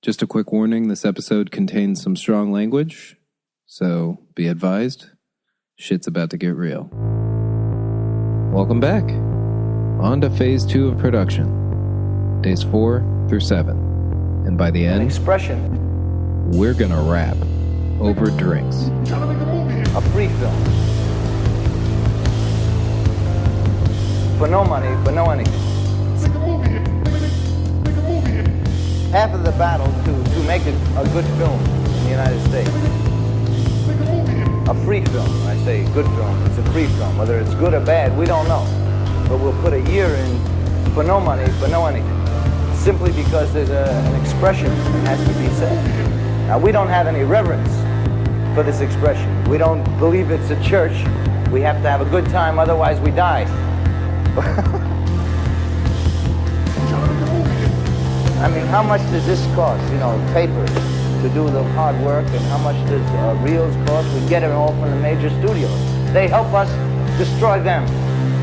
Just a quick warning, this episode contains some strong language, so be advised, shit's about to get real. Welcome back. On to phase 2 of production. Days 4 through 7. And by the end, we're gonna rap over drinks. A free film. For no money, for no anything. Half of the battle to make it a good film in the United States. A free film, when I say good film, it's a free film. Whether it's good or bad, we don't know. But we'll put a year in for no money, for no anything. Simply because there's an expression that has to be said. Now, we don't have any reverence for this expression. We don't believe it's a church. We have to have a good time, otherwise we die. I mean, how much does this cost, paper, to do the hard work, and how much does reels cost? We get it all from the major studios. They help us destroy them.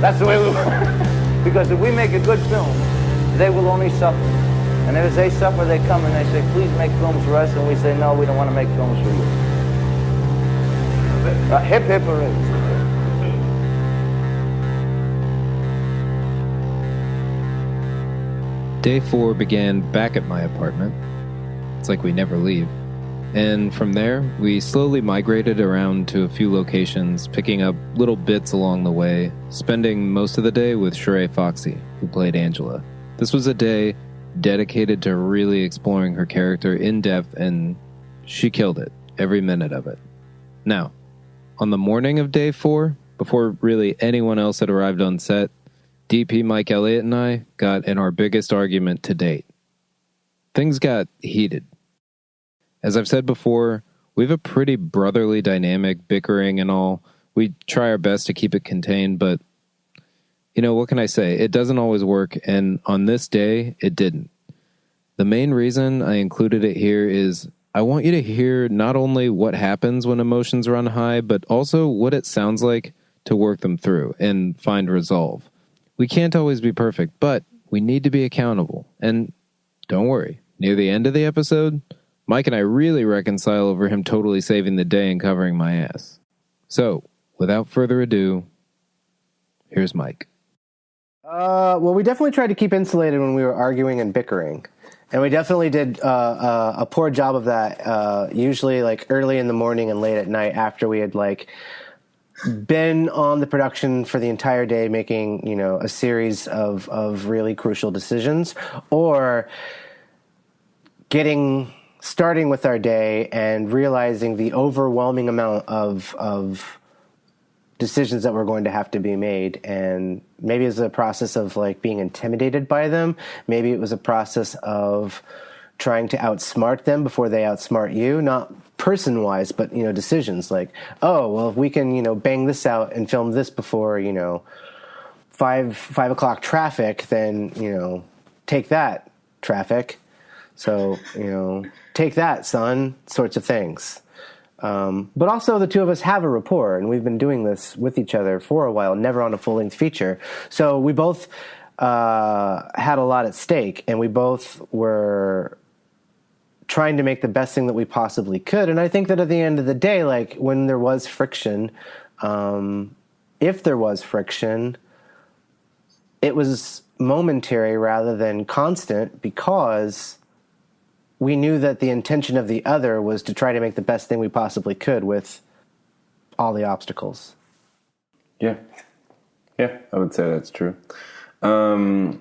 That's the way we work. Because if we make a good film, they will only suffer. And as they suffer, they come and they say, please make films for us, and we say, no, we don't want to make films for you. Hip hip hooray. Day 4 began back at my apartment. It's like we never leave. And from there, we slowly migrated around to a few locations, picking up little bits along the way, spending most of the day with Sheree Foxy, who played Angela. This was a day dedicated to really exploring her character in depth, and she killed it, every minute of it. Now, on the morning of Day 4, before really anyone else had arrived on set, DP Mike Elliott and I got in our biggest argument to date. Things got heated. As I've said before, we have a pretty brotherly dynamic, bickering and all. We try our best to keep it contained, but, what can I say? It doesn't always work, and on this day, it didn't. The main reason I included it here is I want you to hear not only what happens when emotions run high, but also what it sounds like to work them through and find resolve. We can't always be perfect, but we need to be accountable. And don't worry, near the end of the episode, Mike and I really reconcile over him totally saving the day and covering my ass. So, without further ado, here's Mike. Well, we definitely tried to keep insulated when we were arguing and bickering. And we definitely did a poor job of that, usually early in the morning and late at night after we had been on the production for the entire day, making, a series of really crucial decisions, or starting with our day and realizing the overwhelming amount of decisions that were going to have to be made. And maybe it was a process of being intimidated by them. Maybe it was a process of trying to outsmart them before they outsmart you, not person-wise, but, decisions if we can, bang this out and film this before, 5 o'clock traffic, then, take that traffic. So, take that, son, sorts of things. But also the two of us have a rapport, and we've been doing this with each other for a while, never on a full-length feature. So we both had a lot at stake, and we both were trying to make the best thing that we possibly could. And I think that at the end of the day, when there was friction, if there was friction, it was momentary rather than constant, because we knew that the intention of the other was to try to make the best thing we possibly could with all the obstacles. Yeah, I would say that's true. Do you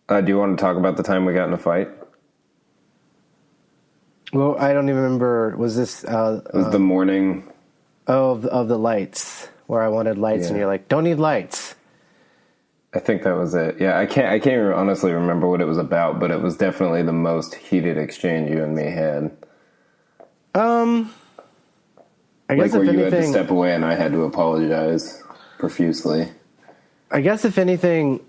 want to talk about the time we got in a fight? Well, I don't even remember. Was this... it was the morning... of the lights, where I wanted lights, and you're like, don't need lights. I think that was it. Yeah, I can't honestly remember what it was about, but it was definitely the most heated exchange you and me had. I guess where if you anything, had to step away and I had to apologize profusely. I guess if anything,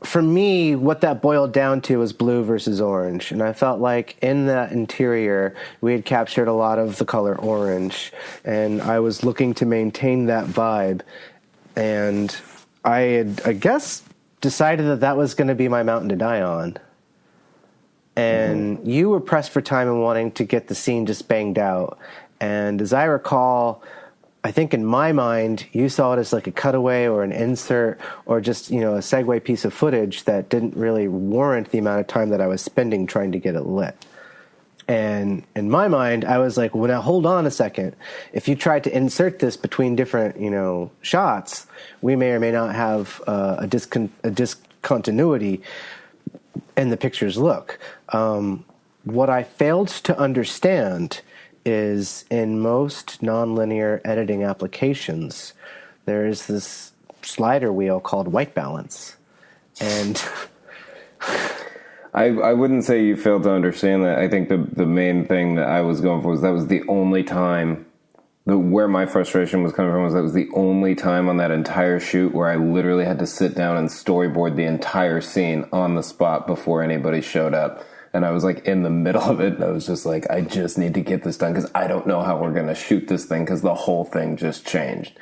for me, what that boiled down to was blue versus orange. And I felt like in that interior, we had captured a lot of the color orange. And I was looking to maintain that vibe. And I had, I guess, decided that was going to be my mountain to die on. And and you were pressed for time and wanting to get the scene just banged out. And as I recall, I think in my mind, you saw it as like a cutaway or an insert or just, a segue piece of footage that didn't really warrant the amount of time that I was spending trying to get it lit. And in my mind, I was like, well, now hold on a second. If you tried to insert this between different, shots, we may or may not have a discontinuity in the picture's look. What I failed to understand is in most nonlinear editing applications, there is this slider wheel called white balance. And I wouldn't say you failed to understand that. I think the main thing that I was going for was that was the only time, where my frustration was coming from was that was the only time on that entire shoot where I literally had to sit down and storyboard the entire scene on the spot before anybody showed up. And I was like in the middle of it, and I was just like, I just need to get this done because I don't know how we're going to shoot this thing because the whole thing just changed.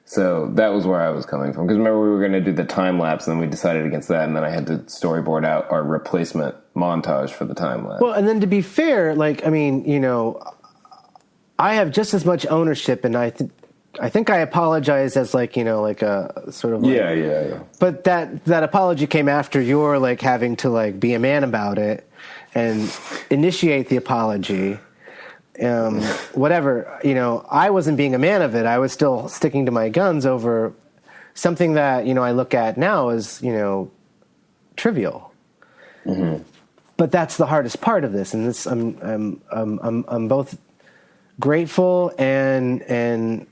So that was where I was coming from. Because remember, we were going to do the time lapse, and then we decided against that, and then I had to storyboard out our replacement montage for the time lapse. Well, and then to be fair, I have just as much ownership, and I think I apologize as a sort of yeah. But that apology came after your having to be a man about it and initiate the apology. Whatever, I wasn't being a man of it. I was still sticking to my guns over something that I look at now as trivial. Mm-hmm. But that's the hardest part of this, and this I'm both grateful and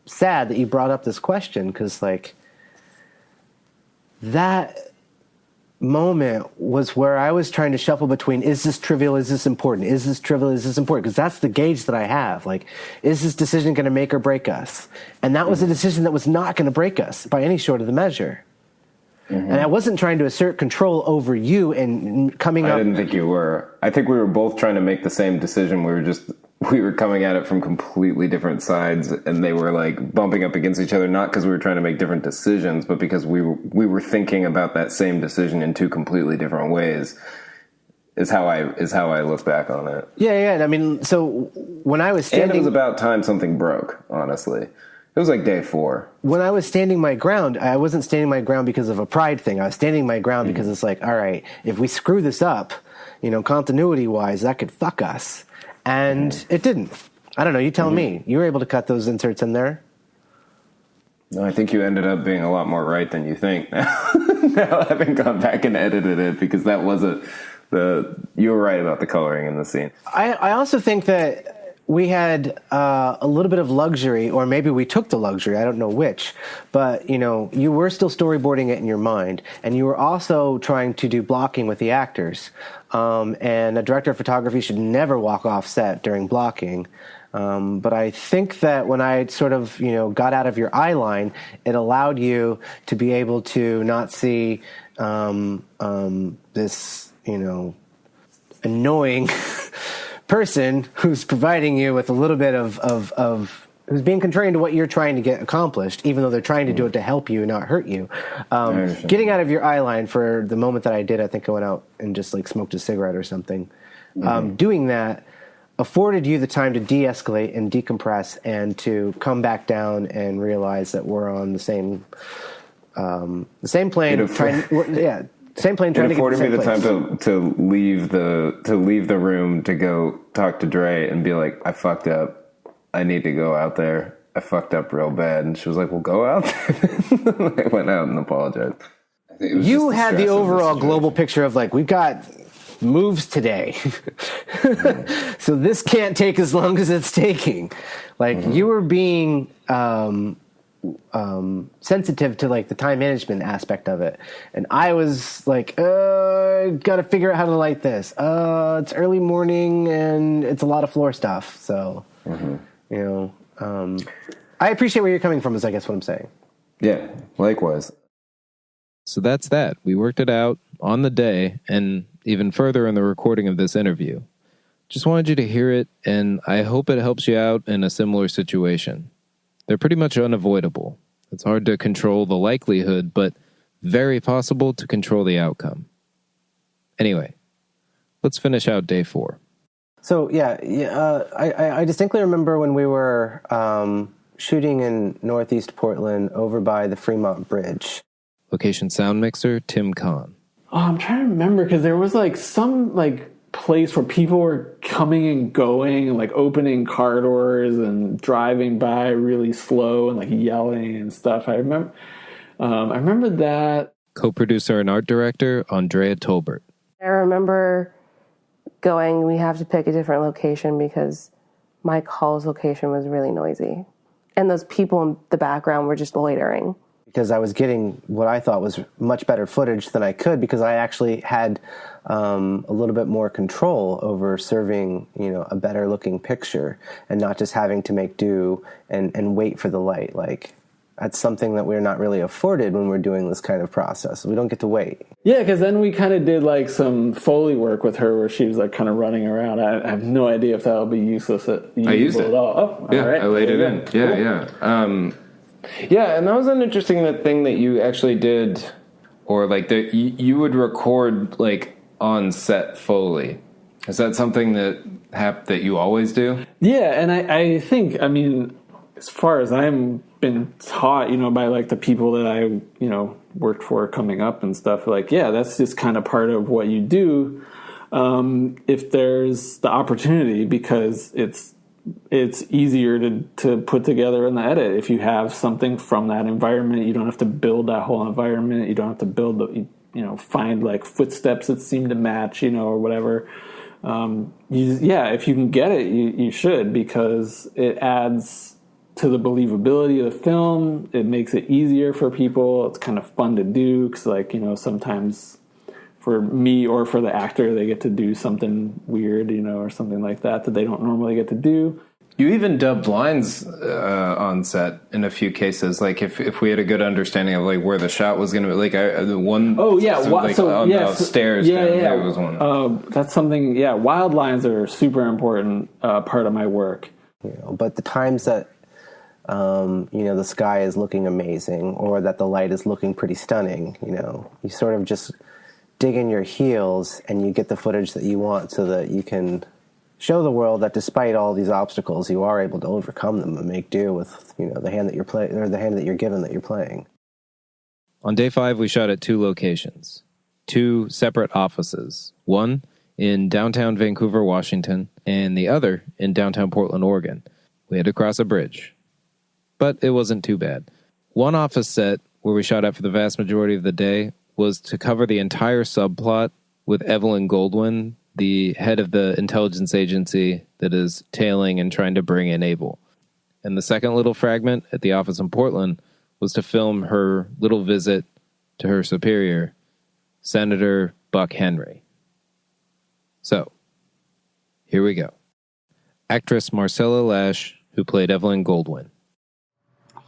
sad that you brought up this question, because that moment was where I was trying to shuffle between, is this trivial, is this important, is this trivial, is this important, because that's the gauge that I have. Is this decision going to make or break us? And that was a decision that was not going to break us by any sort of the measure. Mm-hmm. And I wasn't trying to assert control over you and coming up. I didn't think you were. I think we were both trying to make the same decision. We were coming at it from completely different sides, and they were bumping up against each other, not because we were trying to make different decisions, but because we were thinking about that same decision in two completely different ways. Is how I look back on it. Yeah. I mean, so when I was standing, and it was about time something broke. Honestly, it was day 4. When I was standing my ground, I wasn't standing my ground because of a pride thing. I was standing my ground because it's all right, if we screw this up, continuity wise, that could fuck us. And it didn't. I don't know. You tell me. You were able to cut those inserts in there. No, I think you ended up being a lot more right than you think now. Now I haven't gone back and edited it, because that wasn't you were right about the coloring in the scene. I also think that we had a little bit of luxury, or maybe we took the luxury, I don't know which, but you were still storyboarding it in your mind, and you were also trying to do blocking with the actors. And a director of photography should never walk off set during blocking. But I think that when I sort of, got out of your eye line, it allowed you to be able to not see this, annoying person who's providing you with a little bit of who's being contrarian to what you're trying to get accomplished, even though they're trying to do it to help you and not hurt you. Getting out of your eye line for the moment that I did, I think I went out and just smoked a cigarette or something. Doing that afforded you the time to de-escalate and decompress and to come back down and realize that we're on the same plane. Same plane. It afforded me the time to leave the room to go talk to Dre and be like, I fucked up. I need to go out there. I fucked up real bad. And she was like, well, go out there. I went out and apologized. I think it was you had the overall global picture of we've got moves today. So this can't take as long as it's taking. You were being sensitive to the time management aspect of it, and I was gotta figure out how to light this. It's early morning and it's a lot of floor stuff, so I appreciate where you're coming from, is I guess what I'm saying. Yeah, likewise. So that's that. We worked it out on the day, and even further in the recording of this interview. Just wanted you to hear it, and I hope it helps you out in a similar situation. They're pretty much unavoidable. It's hard to control the likelihood, but very possible to control the outcome. Anyway, let's finish out day 4. So, I distinctly remember when we were shooting in Northeast Portland over by the Fremont Bridge. Location sound mixer, Tim Kahn. Oh, I'm trying to remember, because there was some place where people were coming and going and opening car doors and driving by really slow and yelling and stuff. I remember that. Co-producer and art director, Andrea Tolbert. I remember going, we have to pick a different location because Mike Hall's location was really noisy. And those people in the background were just loitering. Because I was getting what I thought was much better footage than I could, because I actually had a little bit more control over serving, a better looking picture and not just having to make do and wait for the light. That's something that we're not really afforded when we're doing this kind of process. We don't get to wait. Yeah, because then we kind of did some Foley work with her where she was kind of running around. I have no idea if that'll be useless. I used it. At all. Oh, yeah, all right. I laid it in. Yeah, cool. Yeah. Yeah, and that was an interesting thing that you actually did, or that you would record on set Foley. Is that something that you always do? Yeah, and I think, as far as I'm been taught, by the people that I, worked for coming up and stuff, that's just kind of part of what you do if there's the opportunity, because it's easier to put together in the edit. If you have something from that environment, you don't have to build that whole environment. You don't have to build find footsteps that seem to match, or whatever. If you can get it, you should, because it adds to the believability of the film. It makes it easier for people. It's kind of fun to do because, sometimes for me or for the actor, they get to do something weird, or something like that they don't normally get to do. You even dubbed lines on set in a few cases. If we had a good understanding of where the shot was going to be, the one. Oh yeah, the stairs. Yeah. Was one. That's something. Yeah, wild lines are a super important part of my work. But the times that the sky is looking amazing, or that the light is looking pretty stunning, you sort of just dig in your heels and you get the footage that you want, so that you can show the world that despite all these obstacles, you are able to overcome them and make do with, the hand that you're playing, or the hand that you're given that you're playing. On day 5, we shot at 2 locations, 2 separate offices. One in downtown Vancouver, Washington, and the other in downtown Portland, Oregon. We had to cross a bridge, but it wasn't too bad. One office set where we shot at for the vast majority of the day was to cover the entire subplot with Evelyn Goldwyn, the head of the intelligence agency that is tailing and trying to bring in Abel. And the second little fragment at the office in Portland was to film her little visit to her superior, Senator Buck Henry. So, here we go. Actress Marcella Laasch, who played Evelyn Goldwyn.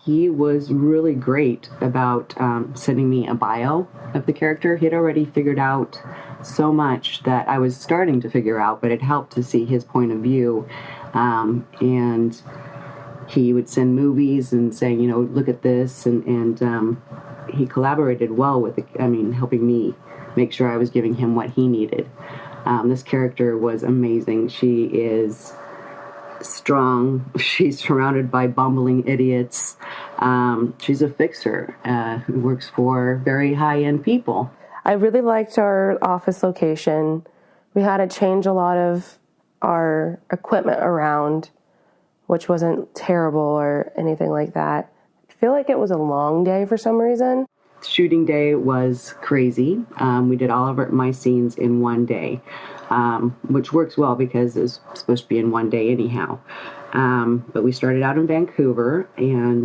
He was really great about sending me a bio of the character. He had already figured out so much that I was starting to figure out, but it helped to see his point of view. And he would send movies and say, look at this. And he collaborated well with, helping me make sure I was giving him what he needed. This character was amazing. She is strong. She's surrounded by bumbling idiots. She's a fixer who works for very high-end people. I really liked our office location. We had to change a lot of our equipment around, which wasn't terrible or anything like that. I feel like it was a long day for some reason. Shooting day was crazy. We did all of my scenes in one day, which works well because it's supposed to be in one day anyhow. But we started out in Vancouver, and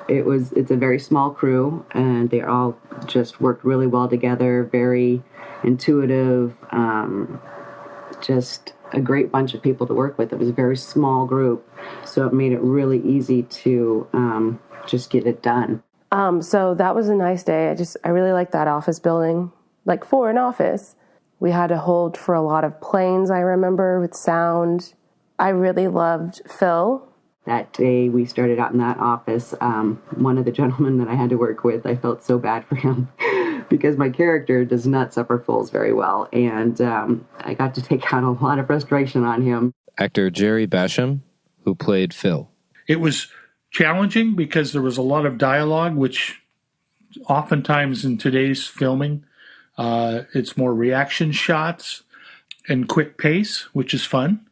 it's a very small crew, and they all just worked really well together, very intuitive, just a great bunch of people to work with. It was a very small group, so it made it really easy to just get it done. So that was a nice day. I really liked that office building. For an office, we had to hold for a lot of planes, I remember, with sound. I really loved Phil. That day we started out in that office. One of the gentlemen that I had to work with, I felt so bad for him. because my character does not suffer fools very well. And I got to take out a lot of frustration on him. Actor Jerry Basham, who played Phil. It was challenging because there was a lot of dialogue, which oftentimes in today's filming, it's more reaction shots and quick pace, which is fun.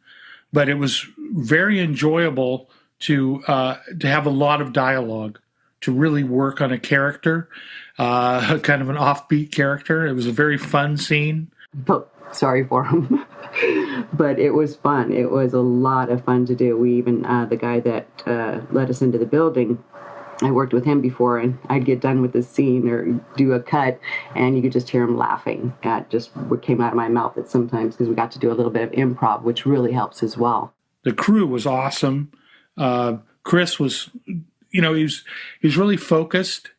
But it was very enjoyable to have a lot of dialogue, to really work on a character, kind of an offbeat character. It was a very fun scene. Oh, sorry for him. But it was fun. It was a lot of fun to do. We even, the guy that led us into the building, I worked with him before, and I'd get done with the scene or do a cut, and you could just hear him laughing at just what came out of my mouth at sometimes, because we got to do a little bit of improv, which really helps as well. The crew was awesome. Chris was, he was really focused.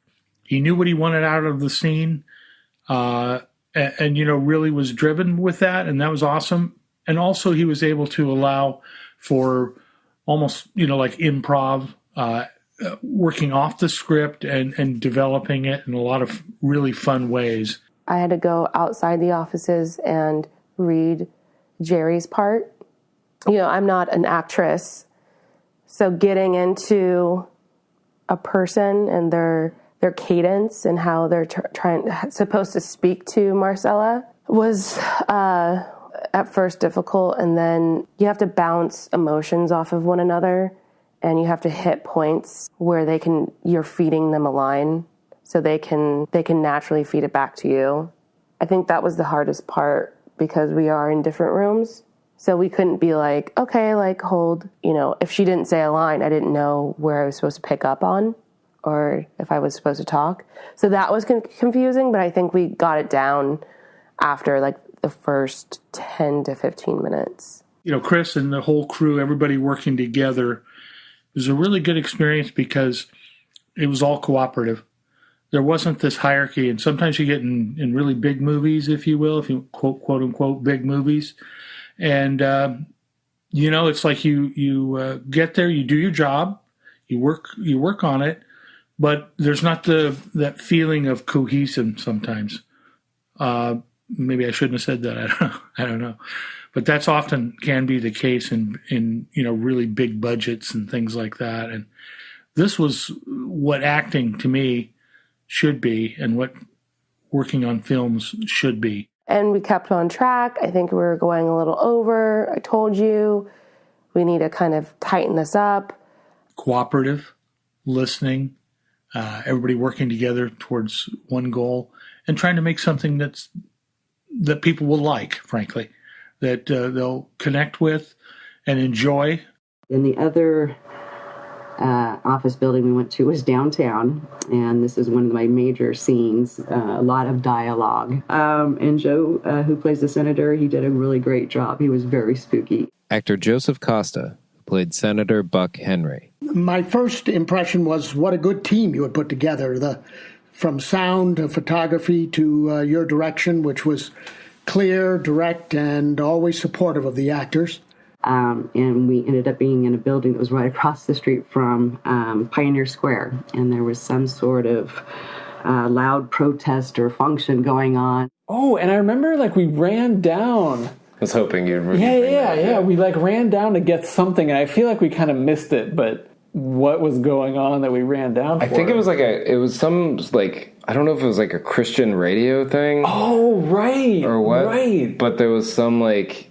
He knew what he wanted out of the scene, and really was driven with that, and that was awesome. And also he was able to allow for almost, like improv, working off the script and developing it in a lot of really fun ways. I had to go outside the offices and read Jerry's part. I'm not an actress, so getting into a person and their cadence and how they're supposed to speak to Marcella was at first difficult, and then you have to bounce emotions off of one another. And you have to hit points where you're feeding them a line so they can naturally feed it back to you. I think that was the hardest part because we are in different rooms. So we couldn't be like, okay, hold, if she didn't say a line, I didn't know where I was supposed to pick up on or if I was supposed to talk. So that was confusing, but I think we got it down after the first 10 to 15 minutes. Chris and the whole crew, everybody working together, it was a really good experience because it was all cooperative. There wasn't this hierarchy, and sometimes you get in really big movies, if you will, if you quote unquote big movies, and it's like you get there, you do your job, you work on it, but there's not that feeling of cohesion sometimes. Maybe I shouldn't have said that. I don't know. But that's often can be the case in really big budgets and things like that. And this was what acting to me should be and what working on films should be. And we kept on track. I think we were going a little over. I told you we need to kind of tighten this up. Cooperative, listening, everybody working together towards one goal and trying to make something that people will like, frankly. That they'll connect with and enjoy. And the other office building we went to was downtown, and this is one of my major scenes, a lot of dialogue. And Joe, who plays the senator, he did a really great job. He was very spooky. Actor Joseph Costa, who played Senator Buck Henry. My first impression was what a good team you had put together, from sound to photography to your direction, which was clear, direct, and always supportive of the actors. And we ended up being in a building that was right across the street from Pioneer Square. And there was some sort of loud protest or function going on. Oh, and I remember we ran down. I was hoping you'd Yeah. We ran down to get something, and I feel like we kind of missed it, but what was going on that we ran down for? I think it was some I don't know if it was a Christian radio thing. Oh, right. Or what. Right. But there was some it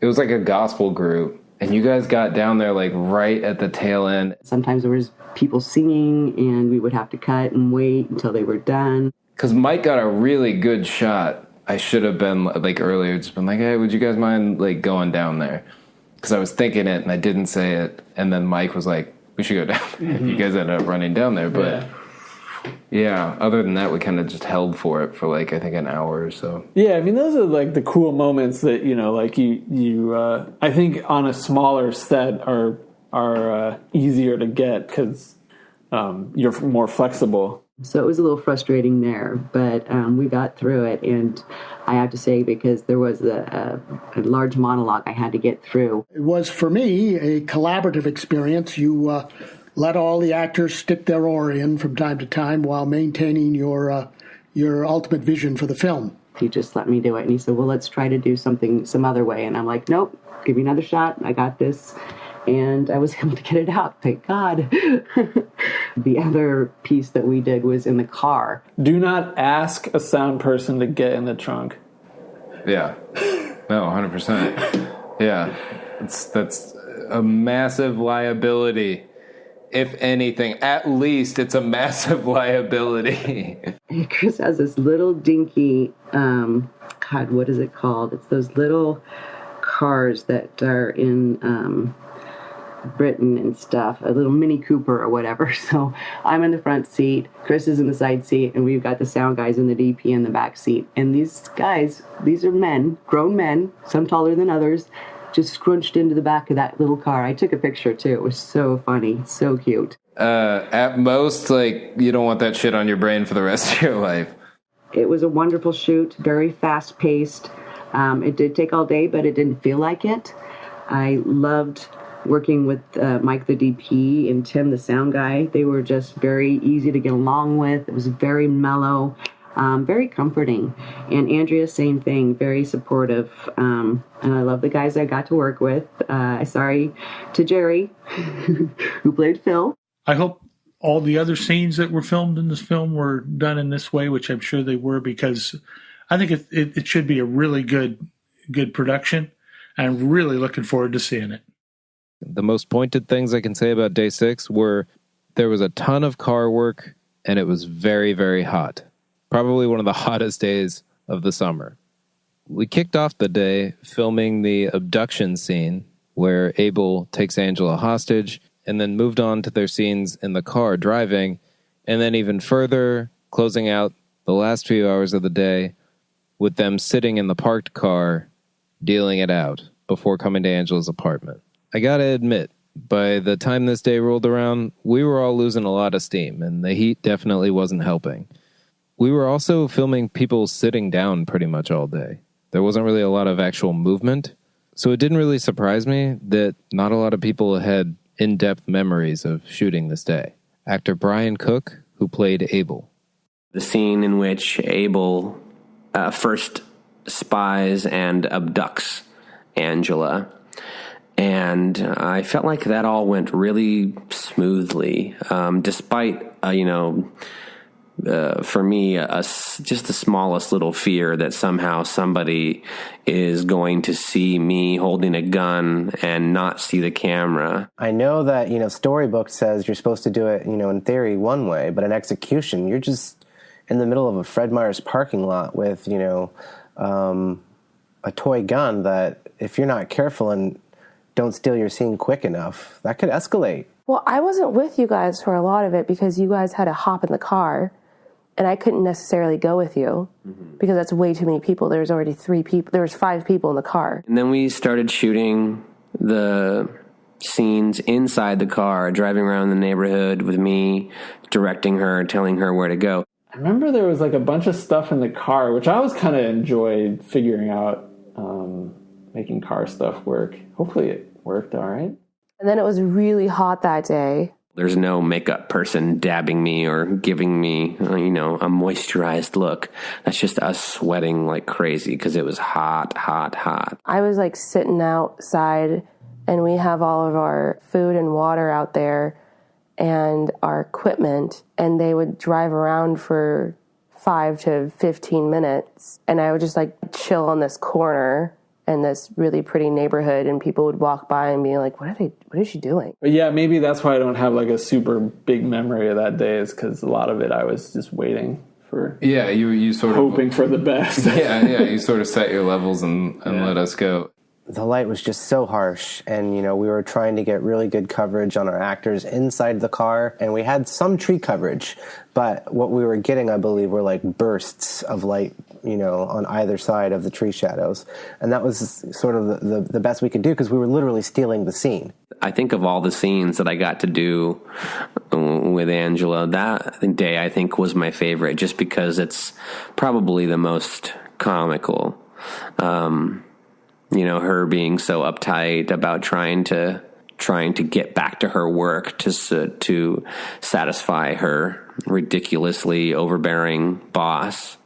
was a gospel group, and you guys got down there right at the tail end. Sometimes there was people singing, and we would have to cut and wait until they were done. Because Mike got a really good shot. I should have been earlier, just been hey, would you guys mind going down there? Because I was thinking it and I didn't say it, and then Mike was we should go down. Mm-hmm. You guys ended up running down there, but yeah. Other than that, we kind of just held for it for I think an hour or so. Yeah, I mean those are the cool moments that you I think on a smaller set are easier to get because you're more flexible. So it was a little frustrating there, but we got through it, and I have to say, because there was a large monologue I had to get through. It was, for me, a collaborative experience. You let all the actors stick their oar in from time to time while maintaining your your ultimate vision for the film. He just let me do it. And he said, well, let's try to do something some other way. And I'm like, nope, give me another shot. I got this. And I was able to get it out, thank God. The other piece that we did was in the car. Do not ask a sound person to get in the trunk. Yeah. No, 100%. Yeah. That's a massive liability. If anything, at least it's a massive liability. And Chris has this little dinky, God, what is it called? It's those little cars that are in Britain and stuff, a little Mini Cooper or whatever. So I'm in the front seat, Chris is in the side seat, and we've got the sound guys and the DP in the back seat. And these guys, these are men, grown men, some taller than others, just scrunched into the back of that little car. I took a picture too. It was so funny, so cute. At most, like, you don't want that shit on your brain for the rest of your life. It was a wonderful shoot, very fast-paced. It did take all day, but it didn't feel like it. I loved working with Mike the DP and Tim the sound guy. They were just very easy to get along with. It was very mellow, very comforting. And Andrea, same thing, very supportive. And I love the guys I got to work with. Sorry to Jerry, who played Phil. I hope all the other scenes that were filmed in this film were done in this way, which I'm sure they were, because I think it should be a really good production. I'm really looking forward to seeing it. The most pointed things I can say about day 6 were there was a ton of car work and it was very, very hot. Probably one of the hottest days of the summer. We kicked off the day filming the abduction scene where Abel takes Angela hostage, and then moved on to their scenes in the car driving, and then even further closing out the last few hours of the day with them sitting in the parked car dealing it out before coming to Angela's apartment. I gotta admit, by the time this day rolled around, we were all losing a lot of steam, and the heat definitely wasn't helping. We were also filming people sitting down pretty much all day. There wasn't really a lot of actual movement, so it didn't really surprise me that not a lot of people had in-depth memories of shooting this day. Actor Brian Cook, who played Abel. The scene in which Abel first spies and abducts Angela. And I felt like that all went really smoothly, despite, for me, just the smallest little fear that somehow somebody is going to see me holding a gun and not see the camera. I know that, storybook says you're supposed to do it, in theory one way, but in execution, you're just in the middle of a Fred Meyer's parking lot with, a toy gun that if you're not careful and don't steal your scene quick enough, that could escalate. Well, I wasn't with you guys for a lot of it because you guys had to hop in the car, and I couldn't necessarily go with you because that's way too many people. There was already 3 people. There was 5 people in the car. And then we started shooting the scenes inside the car, driving around the neighborhood with me, directing her, telling her where to go. I remember there was like a bunch of stuff in the car, which I always kind of enjoyed figuring out, making car stuff work. Hopefully it worked all right. And then it was really hot that day. There's no makeup person dabbing me or giving me, a moisturized look. That's just us sweating like crazy because it was hot, hot, hot. I was like sitting outside, and we have all of our food and water out there and our equipment, and they would drive around for 5 to 15 minutes, and I would just like chill on this corner in this really pretty neighborhood, and people would walk by and be like, what is she doing? But yeah, maybe that's why I don't have like a super big memory of that day, is because a lot of it I was just waiting for. Yeah, you sort of hoping for the best. yeah, you sort of set your levels and let us go. The light was just so harsh, and we were trying to get really good coverage on our actors inside the car, and we had some tree coverage, but what we were getting, I believe, were like bursts of light, on either side of the tree shadows, and that was sort of the best we could do because we were literally stealing the scene. I think of all the scenes that I got to do with Angela, that day I think was my favorite, just because it's probably the most comical. Her being so uptight about trying to trying to get back to her work to satisfy her ridiculously overbearing boss,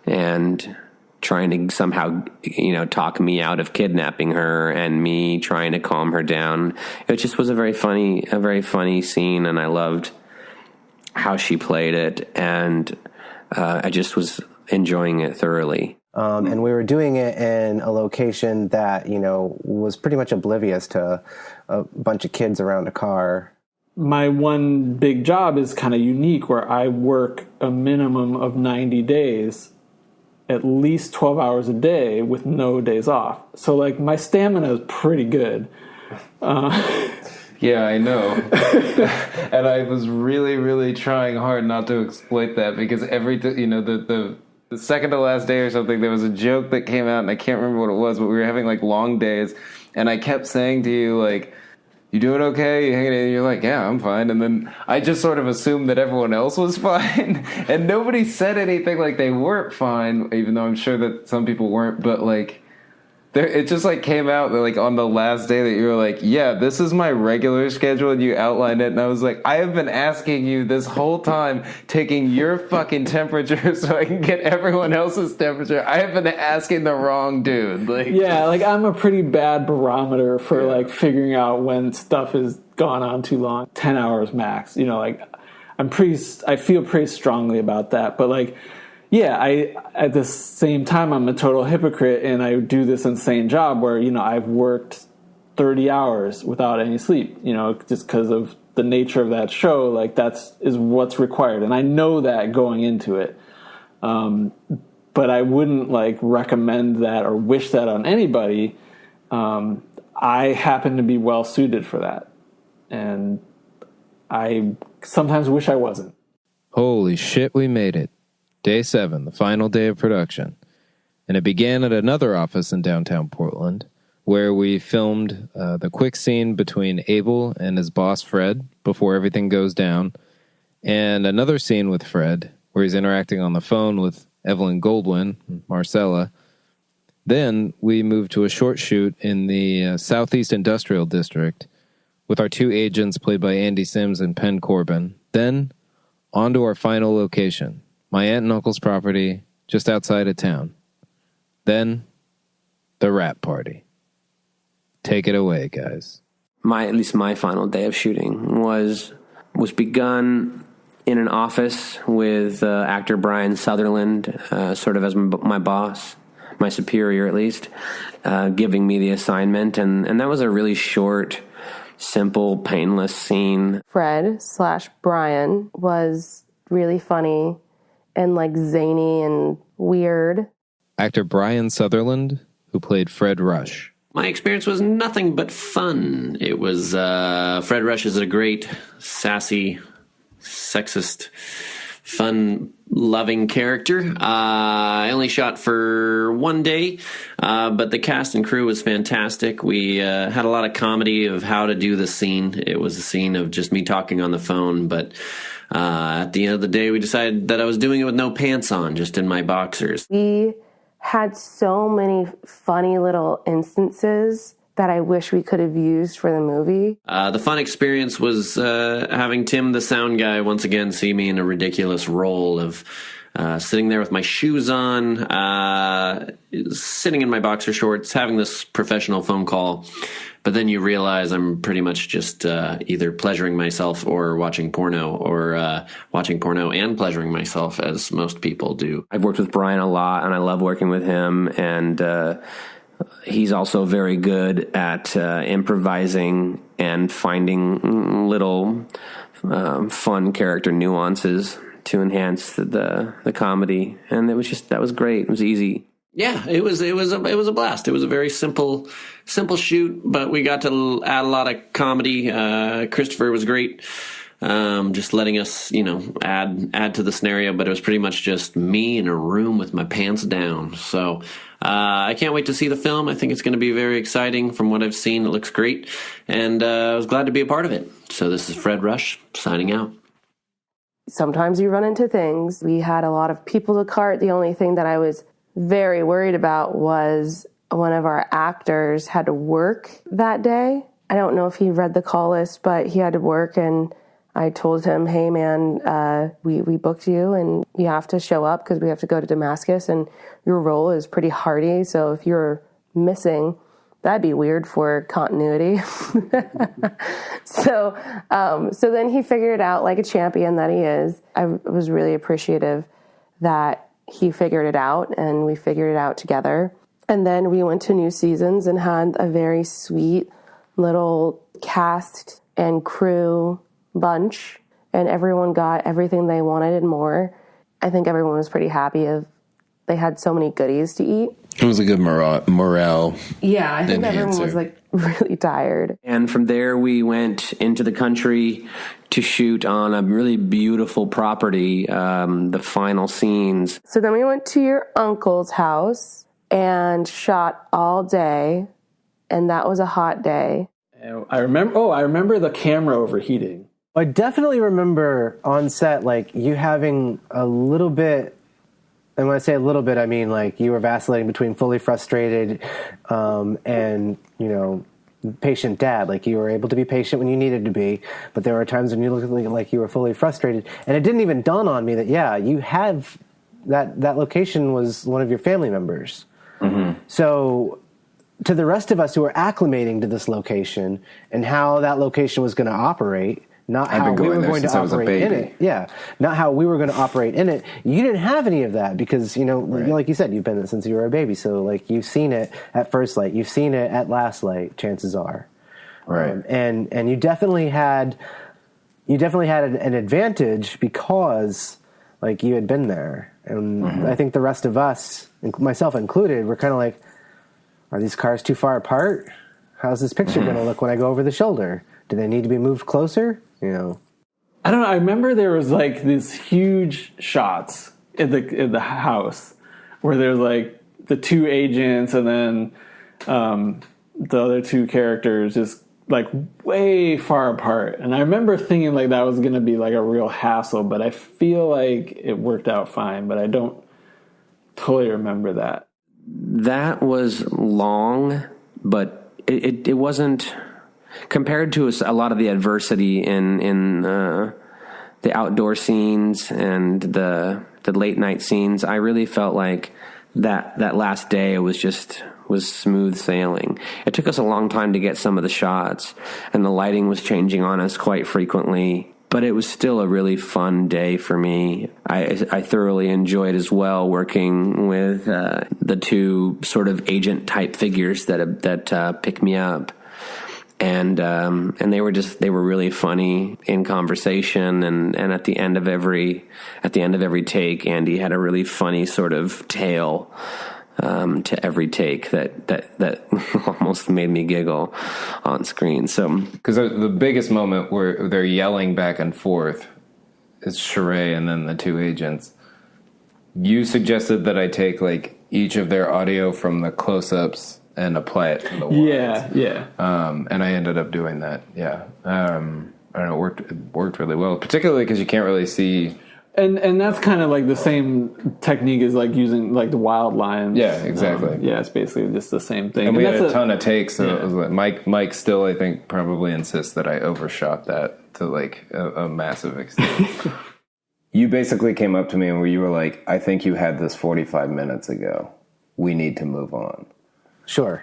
and trying to somehow, talk me out of kidnapping her, and me trying to calm her down. It just was a very funny scene, and I loved how she played it, and I just was enjoying it thoroughly. And we were doing it in a location that, was pretty much oblivious to a bunch of kids around a car. My one big job is kind of unique, where I work a minimum of 90 days, at least 12 hours a day with no days off. So, like, my stamina is pretty good. Yeah, I know. And I was really, really trying hard not to exploit that, because the second to last day or something, there was a joke that came out, and I can't remember what it was, but we were having, like, long days, and I kept saying to you, like, you doing okay? You hanging in? And you're like, yeah, I'm fine. And then I just sort of assumed that everyone else was fine. And nobody said anything like they weren't fine, even though I'm sure that some people weren't. But, like, it just, like, came out that, like, on the last day that you were like, yeah, this is my regular schedule, and you outlined it. And I was like, I have been asking you this whole time, taking your fucking temperature so I can get everyone else's temperature. I have been asking the wrong dude. Like, yeah, like, I'm a pretty bad barometer for, like, figuring out when stuff has gone on too long. 10 hours max. Like, I feel pretty strongly about that. But, like, yeah, at the same time, I'm a total hypocrite, and I do this insane job where, I've worked 30 hours without any sleep, just because of the nature of that show. Like, is what's required. And I know that going into it. But I wouldn't, like, recommend that or wish that on anybody. I happen to be well suited for that. And I sometimes wish I wasn't. Holy shit, we made it. Day 7, the final day of production. And it began at another office in downtown Portland, where we filmed the quick scene between Abel and his boss, Fred, before everything goes down, and another scene with Fred, where he's interacting on the phone with Evelyn Goldwyn, Marcella. Then we moved to a short shoot in the Southeast Industrial District with our 2 agents played by Andy Sims and Penn Corbin. Then on to our final location, my aunt and uncle's property just outside of town. Then, the wrap party. Take it away, guys. At least my final day of shooting was begun in an office with actor Brian Sutherland, sort of as my boss, my superior at least, giving me the assignment. And that was a really short, simple, painless scene. Fred/Brian was really funny and, like, zany and weird. Actor Brian Sutherland, who played Fred Rush. My experience was nothing but fun. It was, Fred Rush is a great, sassy, sexist, fun-loving character. I only shot for one day, but the cast and crew was fantastic. We had a lot of comedy of how to do the scene. It was a scene of just me talking on the phone, but at the end of the day, we decided that I was doing it with no pants on, just in my boxers. We had so many funny little instances that I wish we could have used for the movie. The fun experience was having Tim, the sound guy, once again see me in a ridiculous role of sitting there with my shoes on, sitting in my boxer shorts, having this professional phone call. But then you realize I'm pretty much just either pleasuring myself or watching porno, or watching porno and pleasuring myself, as most people do. I've worked with Brian a lot, and I love working with him. And he's also very good at improvising and finding little fun character nuances to enhance the comedy. And that was great. It was easy. Yeah, it was a blast. It was a very simple shoot, but we got to add a lot of comedy. Christopher was great, just letting us, add to the scenario. But it was pretty much just me in a room with my pants down. So I can't wait to see the film. I think it's going to be very exciting. From what I've seen, it looks great, and I was glad to be a part of it. So this is Fred Rush signing out. Sometimes you run into things. We had a lot of people to cart. The only thing that I was very worried about was one of our actors had to work that day, I don't know if he read the call list, but he had to work, and I told him, hey, man, we booked you, and you have to show up because we have to go to Damascus, and your role is pretty hardy, so if you're missing, that'd be weird for continuity. So then he figured it out like a champion that he is. I was really appreciative that he figured it out, and we figured it out together. And then we went to New Seasons and had a very sweet little cast and crew bunch, and everyone got everything they wanted and more. I think everyone was pretty happy. They had so many goodies to eat. It was a good morale. Yeah, I think everyone was like really tired. And from there, we went into the country to shoot on a really beautiful property, the final scenes. So then we went to your uncle's house and shot all day, and that was a hot day. I remember the camera overheating. I definitely remember on set, like, you having a little bit, and when I say a little bit, I mean, like, you were vacillating between fully frustrated and, you know, patient dad. Like, you were able to be patient when you needed to be, but there were times when you looked like you were fully frustrated. And it didn't even dawn on me that, yeah, you have, that location was one of your family members. Mm-hmm. So to the rest of us who were acclimating to this location and how that location was going to operate, not how we were going to operate in it. Yeah, not how we were going to operate in it. You didn't have any of that because, you know, like you said, you've been there since you were a baby. So, like, you've seen it at first light. You've seen it at last light, chances are. Right. And you definitely had an advantage because, like, you had been there. And I think the rest of us, myself included, were kind of like, are these cars too far apart? How's this picture going to look when I go over the shoulder? Do they need to be moved closer? You know, I don't know. I remember there was like these huge shots in the house where there's like the two agents and then the other two characters just like way far apart. And I remember thinking like that was going to be like a real hassle, but I feel like it worked out fine. But I don't totally remember that. That was long, but it wasn't. Compared to a lot of the adversity in the outdoor scenes and the late night scenes, I really felt like that last day was smooth sailing. It took us a long time to get some of the shots, and the lighting was changing on us quite frequently. But it was still a really fun day for me. I thoroughly enjoyed as well working with the two sort of agent type figures that pick me up. And they were really funny in conversation, and at the end of every take, Andy had a really funny sort of tale to every take that almost made me giggle on screen. So, because the biggest moment where they're yelling back and forth is Sheree and then the two agents. You suggested that I take like each of their audio from the close-ups and apply it to the wides. Yeah. And I ended up doing that. Yeah. I don't know. It worked really well, particularly because you can't really see. And that's kind of like the same technique as like using like the wild lines. Yeah, exactly. Yeah, it's basically just the same thing. And we had a ton of takes. So it was like Mike still, I think, probably insists that I overshot that to like a massive extent. You basically came up to me and where you were like, I think you had this 45 minutes ago. We need to move on. Sure.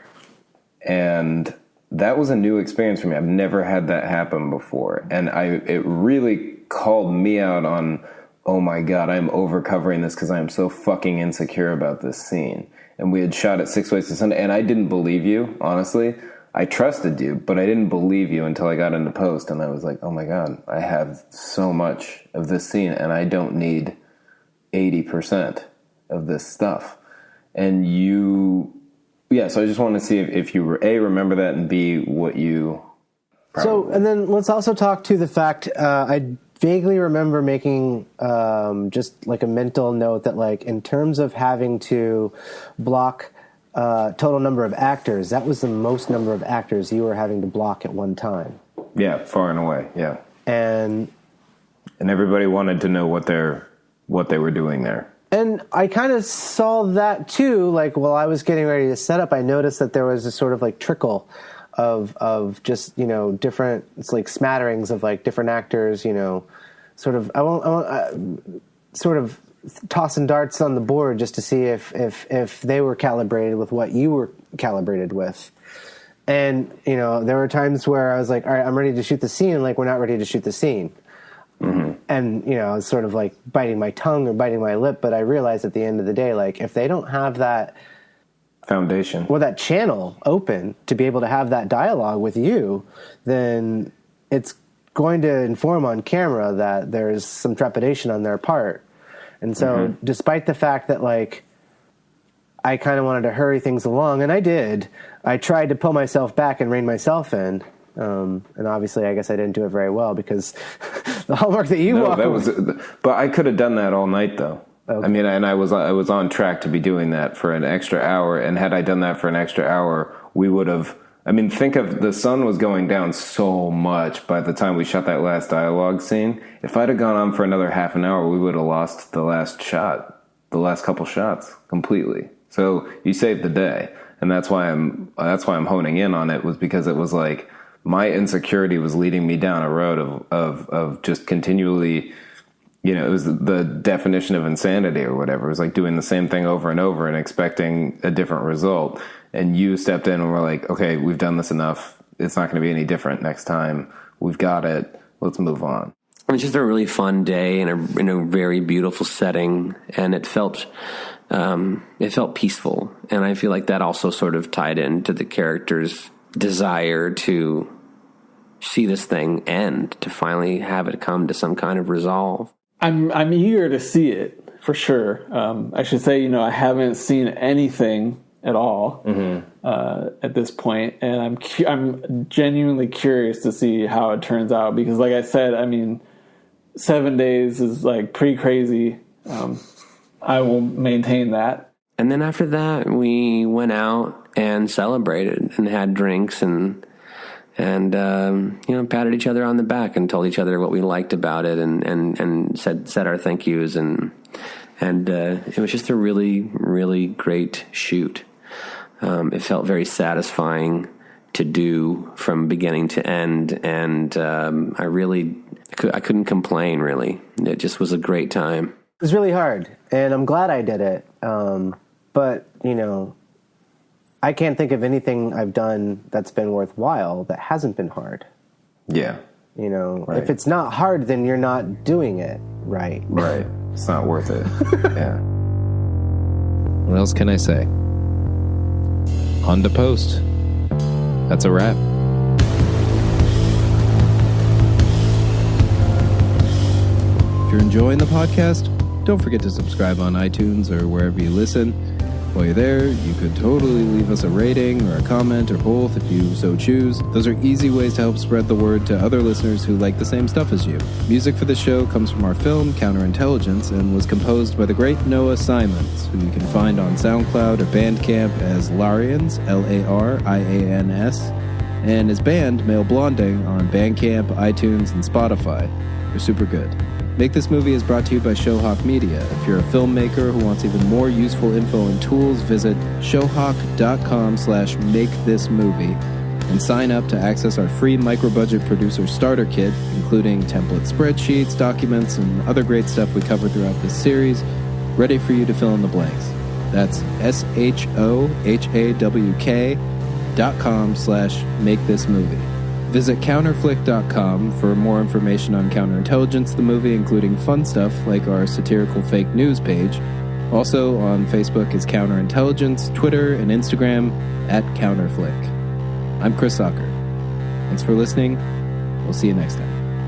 And that was a new experience for me. I've never had that happen before. And it really called me out on, oh my God, I'm overcovering this because I am so fucking insecure about this scene. And we had shot it 6 ways to Sunday, and I didn't believe you, honestly. I trusted you, but I didn't believe you until I got into post, and I was like, oh my God, I have so much of this scene, and I don't need 80% of this stuff. And so I just want to see if you were A, remember that, and B, what you So, and then let's also talk to the fact, I vaguely remember making just like a mental note that like in terms of having to block total number of actors, that was the most number of actors you were having to block at one time. Yeah, far and away, yeah. And everybody wanted to know what they were doing there. And I kind of saw that too, like while I was getting ready to set up, I noticed that there was a sort of like trickle of just, different, it's like smatterings of like different actors, sort of tossing darts on the board just to see if they were calibrated with what you were calibrated with. And, there were times where I was like, all right, I'm ready to shoot the scene. And like, we're not ready to shoot the scene. Mm-hmm. And, I was sort of like biting my tongue or biting my lip. But I realized at the end of the day, like, if they don't have that foundation, well, that channel open to be able to have that dialogue with you, then it's going to inform on camera that there's some trepidation on their part. And so despite the fact that, like, I kind of wanted to hurry things along, and I did, I tried to pull myself back and rein myself in. And obviously, I guess I didn't do it very well because the homework that you but I could have done that all night, though. Okay. I mean, and I was on track to be doing that for an extra hour. And had I done that for an extra hour, we would have. I mean, think of the sun was going down so much by the time we shot that last dialogue scene. If I'd have gone on for another half an hour, we would have lost the last couple shots completely. So you saved the day, and that's why I'm honing in on it, was because it was like my insecurity was leading me down a road of just continually. It was the definition of insanity or whatever. It was like doing the same thing over and over and expecting a different result. And you stepped in and were like, okay, we've done this enough. It's not going to be any different next time. We've got it. Let's move on. It was just a really fun day in a very beautiful setting, and it felt peaceful. And I feel like that also sort of tied into the character's desire to see this thing end, to finally have it come to some kind of resolve. I'm eager to see it for sure. I should say, I haven't seen anything at all at this point, and I'm genuinely curious to see how it turns out, because, like I said, I mean, 7 days is like pretty crazy. I will maintain that. And then after that, we went out and celebrated and had drinks and patted each other on the back and told each other what we liked about it and said our thank yous and it was just a really, really great shoot. It felt very satisfying to do from beginning to end, and I couldn't complain, really. It just was a great time. It was really hard, and I'm glad I did it. But, I can't think of anything I've done that's been worthwhile that hasn't been hard. Yeah. Right. If it's not hard, then you're not doing it right. Right. It's not worth it. Yeah. What else can I say? On to post. That's a wrap. If you're enjoying the podcast, don't forget to subscribe on iTunes or wherever you listen. While you're there, you could totally leave us a rating or a comment or both if you so choose. Those are easy ways to help spread the word to other listeners who like the same stuff as you. Music for the show comes from our film, Counterintelligence, and was composed by the great Noah Simons, who you can find on SoundCloud or Bandcamp as Larians, Larians, and his band, Male Blonding, on Bandcamp, iTunes, and Spotify. They're super good. Make This Movie is brought to you by Showhawk Media. If you're a filmmaker who wants even more useful info and tools, visit showhawk.com/makethismovie and sign up to access our free micro-budget producer starter kit, including template spreadsheets, documents, and other great stuff we cover throughout this series, ready for you to fill in the blanks. That's showhawk.com/makethismovie. Visit counterflick.com for more information on Counterintelligence, the movie, including fun stuff like our satirical fake news page. Also on Facebook is Counterintelligence, Twitter, and Instagram @Counterflick. I'm Chris Socker. Thanks for listening. We'll see you next time.